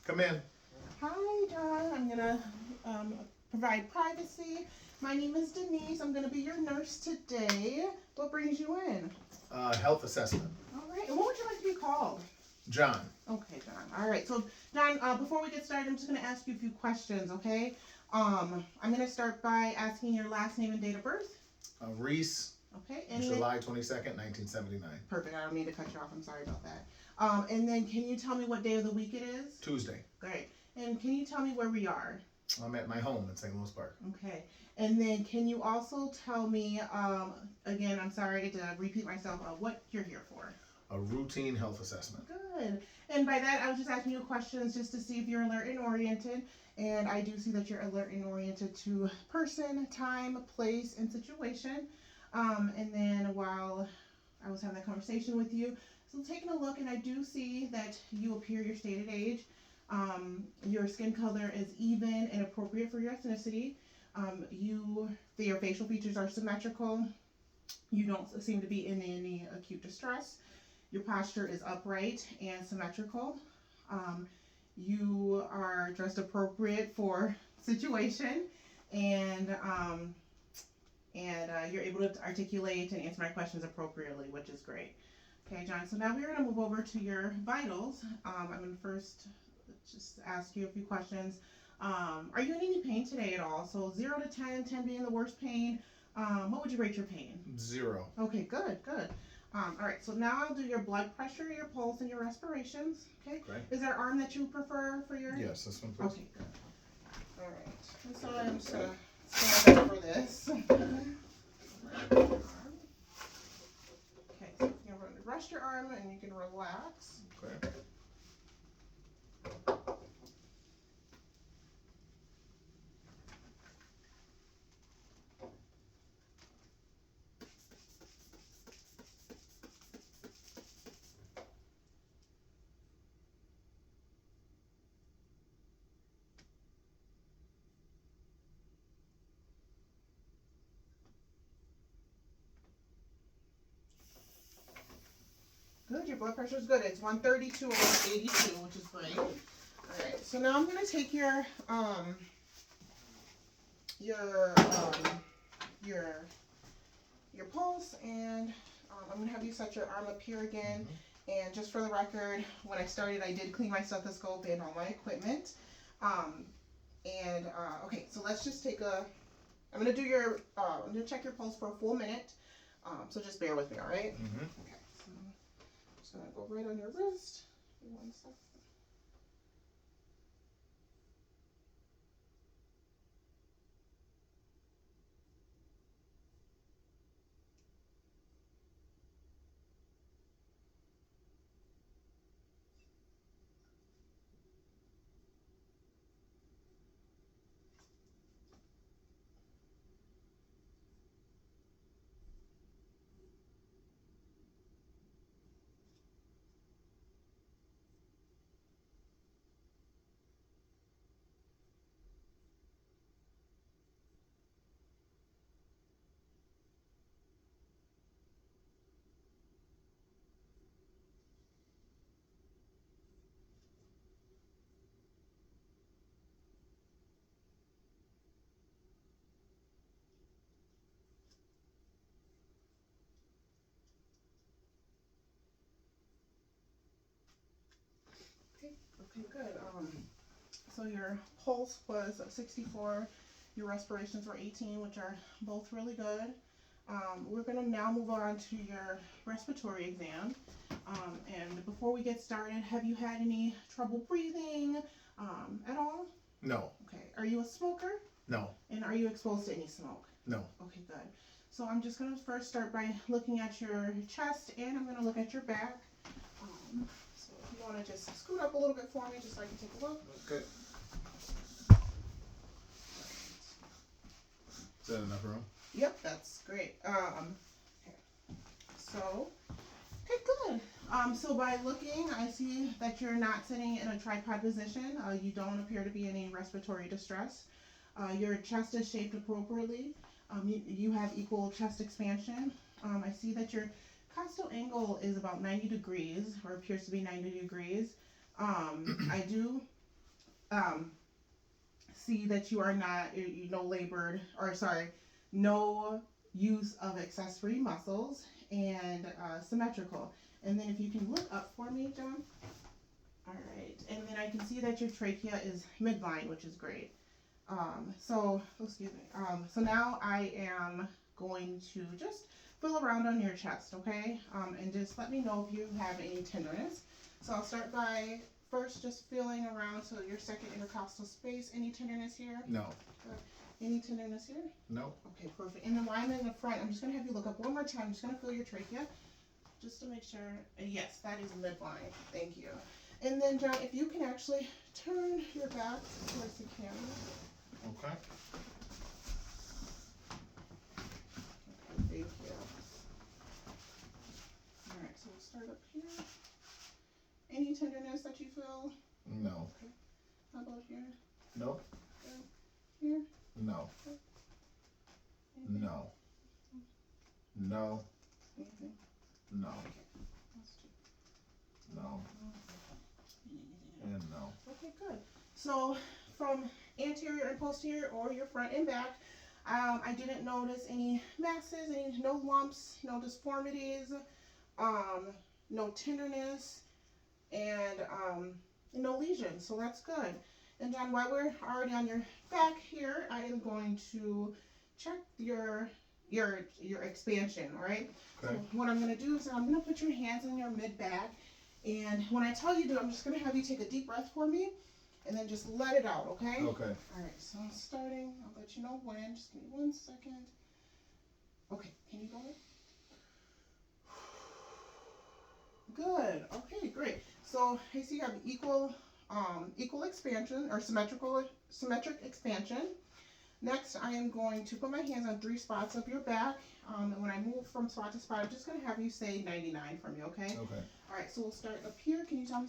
Come in. Hi, John. I'm gonna provide privacy. My name is Denise. I'm gonna be your nurse today. What brings you in? Health assessment. All right. And what would you like to be called? John. Okay, John. All right. So, John, before we get started, I'm just gonna ask you a few questions. Okay. I'm gonna start by asking your last name and date of birth. Reese. Okay. And July 22nd, 1979. Perfect. I don't mean to cut you off. I'm sorry about that. And then, can you tell me what day of the week it is? Tuesday. Great. And can you tell me where we are? I'm at my home in St. Louis Park. Okay. And then can you also tell me, again, I'm sorry to repeat myself, what you're here for? A routine health assessment. Good. And by that, I was just asking you questions just to see if you're alert and oriented. And I do see that you're alert and oriented to person, time, place, and situation. And then while I was having that conversation with you, so taking a look, and I do see that you appear your stated age. Your skin color is even and appropriate for your ethnicity. Your facial features are symmetrical. You don't seem to be in any acute distress. Your posture is upright and symmetrical. You are dressed appropriate for situation, and you're able to articulate and answer my questions appropriately, which is great. Okay, John. So now we're going to move over to your vitals. I'm going to first just ask you a few questions. Are you in any pain today at all? So 0 to 10, 10 being the worst pain. What would you rate your pain? 0. Okay, good, good. All right, so now I'll do your blood pressure, your pulse, and your respirations. Okay. Okay. Is there an arm that you prefer for your? Yes, this one, please. Okay, good. All right. And so I'm just gonna stand up for this. Okay, so you can rest your arm and you can relax. Okay. Good, your blood pressure is good. It's 132 over 82, which is great. All right, so now I'm gonna take your your your pulse, and I'm gonna have you set your arm up here again. Mm-hmm. And just for the record, when I started, I did clean my stethoscope and all my equipment. Okay, so let's just take a. I'm gonna do your. I'm gonna check your pulse for a full minute. So just bear with me, all right? Mm-hmm. Okay. So I'm just gonna go right on your wrist. Give me 1 second. Okay. Okay. Good. So your pulse was 64. Your respirations were 18, which are both really good. We're going to now move on to your respiratory exam. And before we get started, have you had any trouble breathing at all? No. Okay. Are you a smoker? No. And are you exposed to any smoke? No. Okay, good. So I'm just going to first start by looking at your chest, and I'm going to look at your back. So if you want to just scoot up a little bit for me, just so I can take a look. Okay. Is that enough room? Yep, that's great. Okay. So, okay, good. So by looking, I see that you're not sitting in a tripod position. You don't appear to be in any respiratory distress. Your chest is shaped appropriately. You have equal chest expansion. I see that your costal angle is about 90 degrees, or appears to be 90 degrees. I do see that you are not, no labored, or sorry, no use of accessory muscles, and symmetrical. And then if you can look up for me, John. All right, and then I can see that your trachea is midline, which is great. Excuse me. So now I am going to just feel around on your chest, okay? And just let me know if you have any tenderness. So I'll start by first just feeling around, so your second intercostal space. Any tenderness here? No. Any tenderness here? No. Okay, perfect. And then while I'm in the front, I'm just gonna have you look up one more time. I'm just gonna feel your trachea, just to make sure. Yes, that is midline. Thank you. And then, John, if you can actually turn your back towards the camera. Okay. Okay, thank you. All right, so we'll start up here. Any tenderness that you feel? No. Okay. How about here? Nope. Here? No. Anything? No. No. Anything? No. Let's do- No. Anything? And no. Okay, good. So from anterior and posterior, or your front and back, I didn't notice any masses, no lumps, no deformities, no tenderness, and no lesions. So that's good. And John, while we're already on your back here, I am going to check your expansion. All right. Okay. So what I'm going to do is I'm going to put your hands in your mid back, and when I tell you to, I'm just going to have you take a deep breath for me, and then just let it out. Okay. Okay. All right. So I'm starting. I'll let you know when. Just give me 1 second. Okay. Can you go ahead? Good. Okay, great. So I see you have equal expansion, or symmetric expansion. Next, I am going to put my hands on 3 spots of your back. And when I move from spot to spot, I'm just going to have you say 99 for me, okay? Okay. All right, so we'll start up here. Can you tell me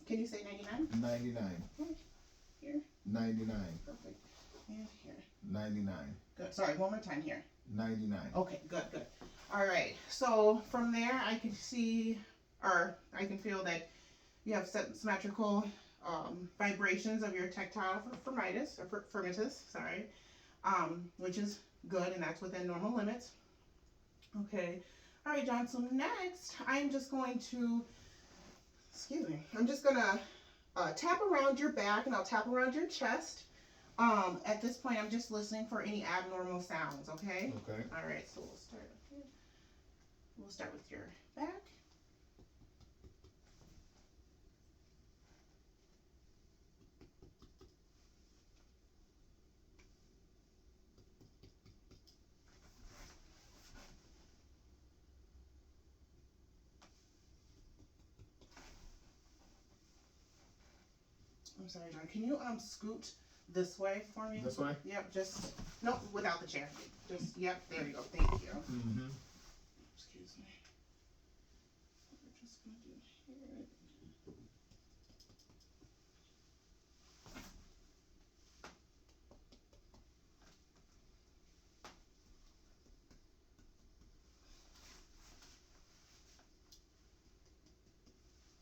can you say 99? 99. Here. 99. Perfect. And here. 99. Good. Sorry, one more time here. 99. Okay, good. All right, so from there I can see, or I can feel that you have symmetrical vibrations of your tactile firmitus, sorry, which is good, and that's within normal limits. Okay, all right, John, so next I'm just going to, tap around your back, and I'll tap around your chest. At this point, I'm just listening for any abnormal sounds, okay? Okay. All right, so we'll start up here. We'll start with your back. I'm sorry, John. Can you scoot this way for me? This way? Yep. Nope, without the chair. Yep. There you go. Thank you. Mm-hmm. Excuse me. We're just gonna do here.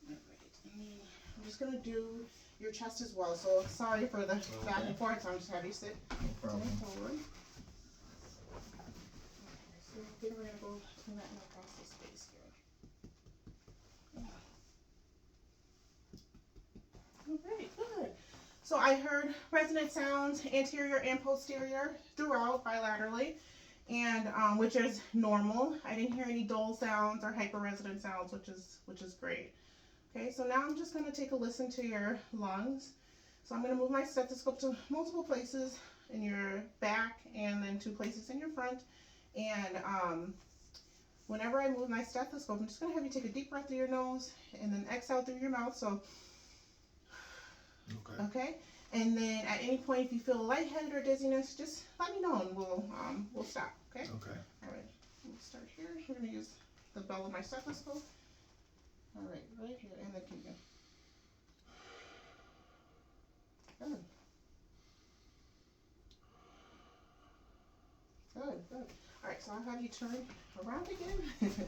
All right, and then I'm just gonna do your chest as well. So sorry for the back and forth. So I'm just have you sit. No problem. Forward. Okay, so then we're gonna go to that intercostal space here. Okay, good. So I heard resonant sounds anterior and posterior throughout bilaterally, and which is normal. I didn't hear any dull sounds or hyperresonant sounds, which is great. Okay, so now I'm just going to take a listen to your lungs. So I'm going to move my stethoscope to multiple places in your back, and then 2 places in your front. And whenever I move my stethoscope, I'm just going to have you take a deep breath through your nose and then exhale through your mouth. So, okay. And then at any point, if you feel lightheaded or dizziness, just let me know, and we'll stop. Okay. Okay. All right. We'll start here. We're going to use the bell of my stethoscope. All right, right here, and then keep going. Good. All right, so I'll have you turn around again. Mm-hmm.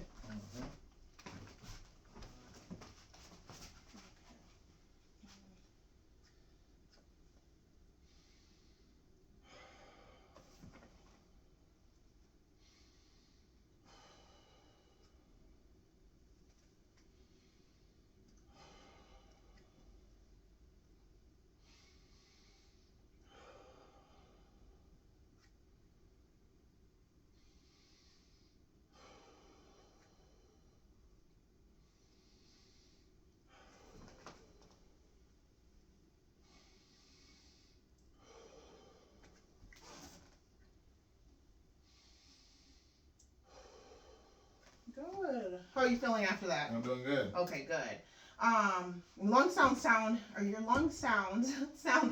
How are you feeling after that? I'm doing good. Okay, good. Your lung sounds sound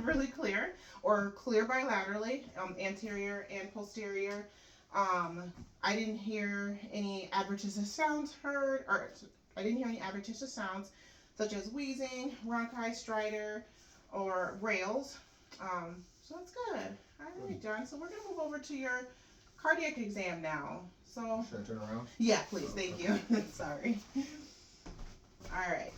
really clear or clear bilaterally, anterior and posterior. I didn't hear any adventitious sounds heard, or I didn't hear any adventitious sounds such as wheezing, rhonchi, stridor, or rales. So that's good. All right, John. So we're gonna move over to your cardiac exam now. So Should I turn around? yeah, please. Thank you. Sorry. All right.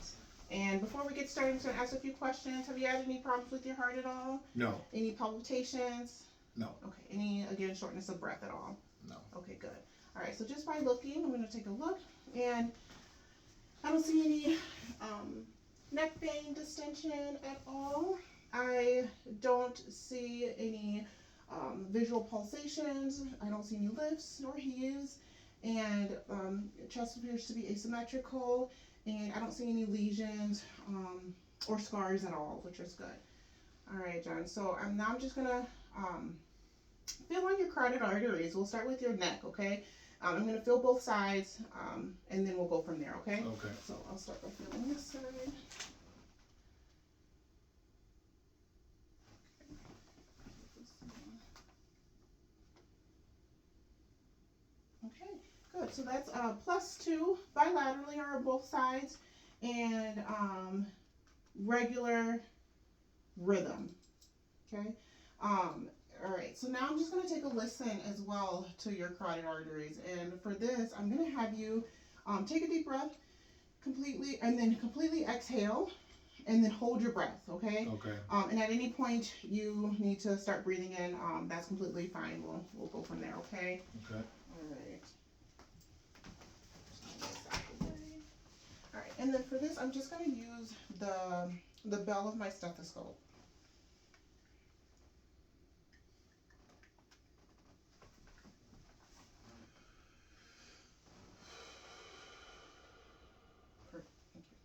And before we get started, I'm just going to ask a few questions. Have you had any problems with your heart at all? No. Any palpitations? No. Okay. Any, again, shortness of breath at all? No. Okay, good. All right. So just by looking, I'm going to take a look, and I don't see any neck vein distension at all. I don't see any visual pulsations. I don't see any lifts nor heaves, and chest appears to be asymmetrical. And I don't see any lesions or scars at all, which is good. All right, John. So now I'm just gonna feel on your carotid arteries. We'll start with your neck, okay? I'm gonna feel both sides, and then we'll go from there, okay? Okay. So I'll start by feeling this side. Okay, good. So that's +2 bilaterally or on both sides, and regular rhythm. Okay. All right. So now I'm just going to take a listen as well to your carotid arteries, and for this, I'm going to have you take a deep breath, completely exhale, and then hold your breath. Okay. Okay. And at any point you need to start breathing in, that's completely fine. We'll go from there. Okay. Okay. All right. All right, and then for this, I'm just going to use the bell of my stethoscope. Perfect. Thank you.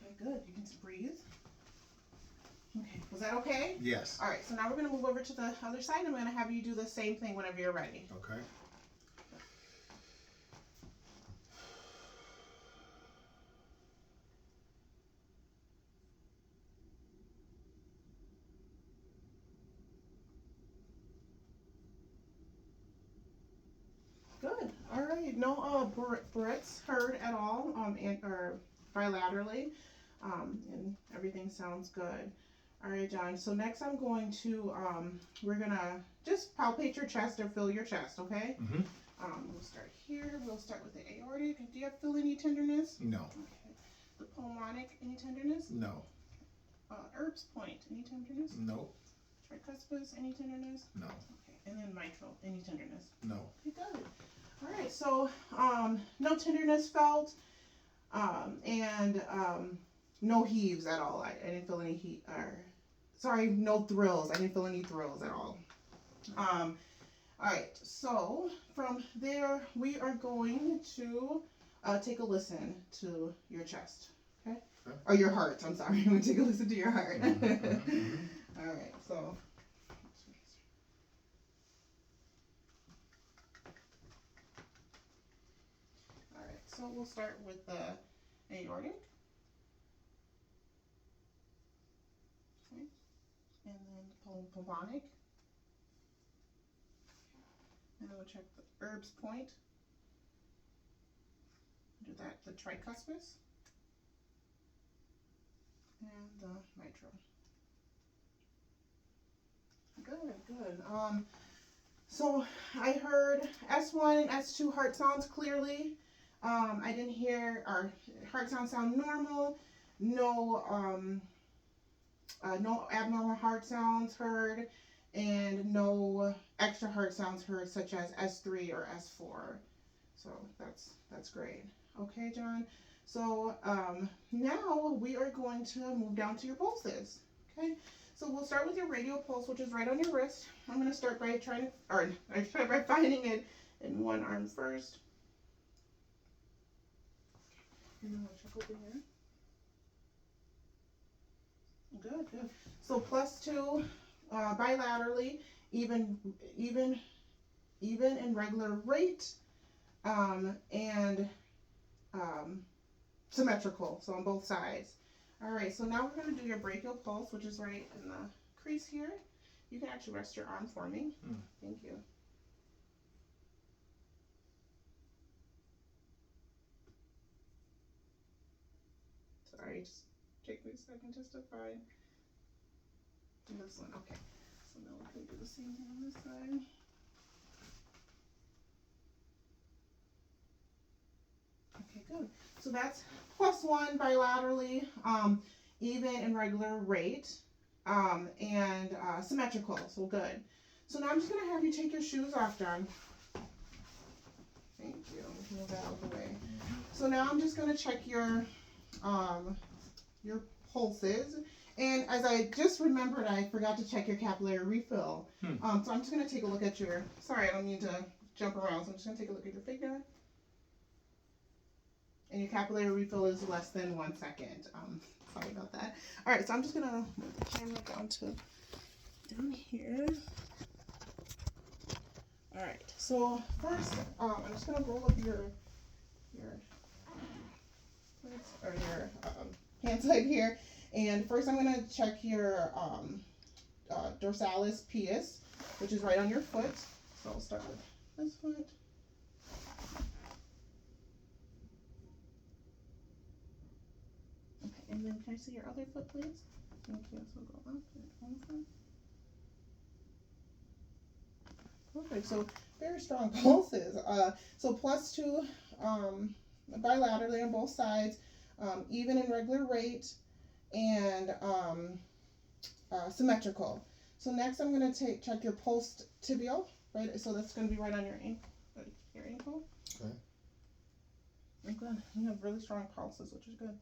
Okay, good. You can breathe. Okay, was that okay? Yes. All right, so now we're going to move over to the other side. I'm going to have you do the same thing whenever you're ready. Okay. Good. All right. No Barrett's heard at all, or bilaterally, and everything sounds good. All right, John. So next I'm going to, we're gonna just palpate your chest or feel your chest, okay? Mhm. We'll start here. We'll start with the aortic. Do you feel any tenderness? No. Okay. The pulmonic, any tenderness? No. Erb's point, any tenderness? No. Tricuspid, any tenderness? No. Okay. And then mitral, any tenderness? No. Okay, good. All right, so no tenderness felt, and no heaves at all. I didn't feel any no thrills. I didn't feel any thrills at all. All right, so from there we are going to take a listen to your chest, okay? Or your heart. I'm sorry. I'm going to take a listen to your heart. All right, so. So we'll start with the aortic. Okay. And then pulmonic. And then we'll check the Erb's point. Do that, the tricuspid. And the mitral. Good. So I heard S1 and S2 heart sounds clearly. I didn't hear our heart sound normal. No abnormal heart sounds heard, and no extra heart sounds heard, such as S3 or S4. So that's great. Okay, John. So now we are going to move down to your pulses. Okay. So we'll start with your radial pulse, which is right on your wrist. I'm going to start by finding it in one arm first. And then we'll check over here. Good. So +2 bilaterally, even and regular rate, and symmetrical, so on both sides. All right, so now we're going to do your brachial pulse, which is right in the crease here. You can actually rest your arm for me. Thank you. Sorry, just take me a second just to find this one. Okay, so now we can do the same thing on this side. Okay, good. So that's +1 bilaterally, even and regular rate, and symmetrical, so good. So now I'm just going to have you take your shoes off, John. Thank you. Move that out of the way. So now I'm just going to check your pulses. And as I just remembered, I forgot to check your capillary refill. So I'm just going to take a look at your, sorry, I don't mean to jump around, so I'm just going to take a look at your finger. And your capillary refill is less than 1 second. Sorry about that. All right, so I'm just gonna move the camera down here. All right, so first, I'm just gonna roll up your hand side here, and first I'm gonna check your dorsalis pedis, which is right on your foot. So I'll start with this foot. And then can I see your other foot, please? Thank you. So go up and over. Perfect. So very strong pulses. So +2 bilaterally on both sides, even and regular rate, and symmetrical. So next I'm going to check your pulsed tibial, right? So that's going to be right on your ankle. Okay. And good. You have really strong pulses, which is good.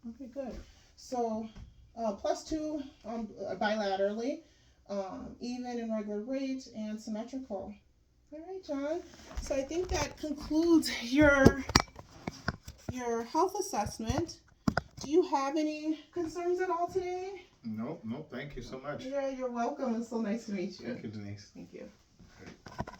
Okay, good. So +2 bilaterally, even and regular rate, and symmetrical. All right, John. So I think that concludes your health assessment. Do you have any concerns at all today? Nope. Thank you so much. Yeah, you're welcome. It's so nice to meet you. Thank you, Denise. Thank you. Great.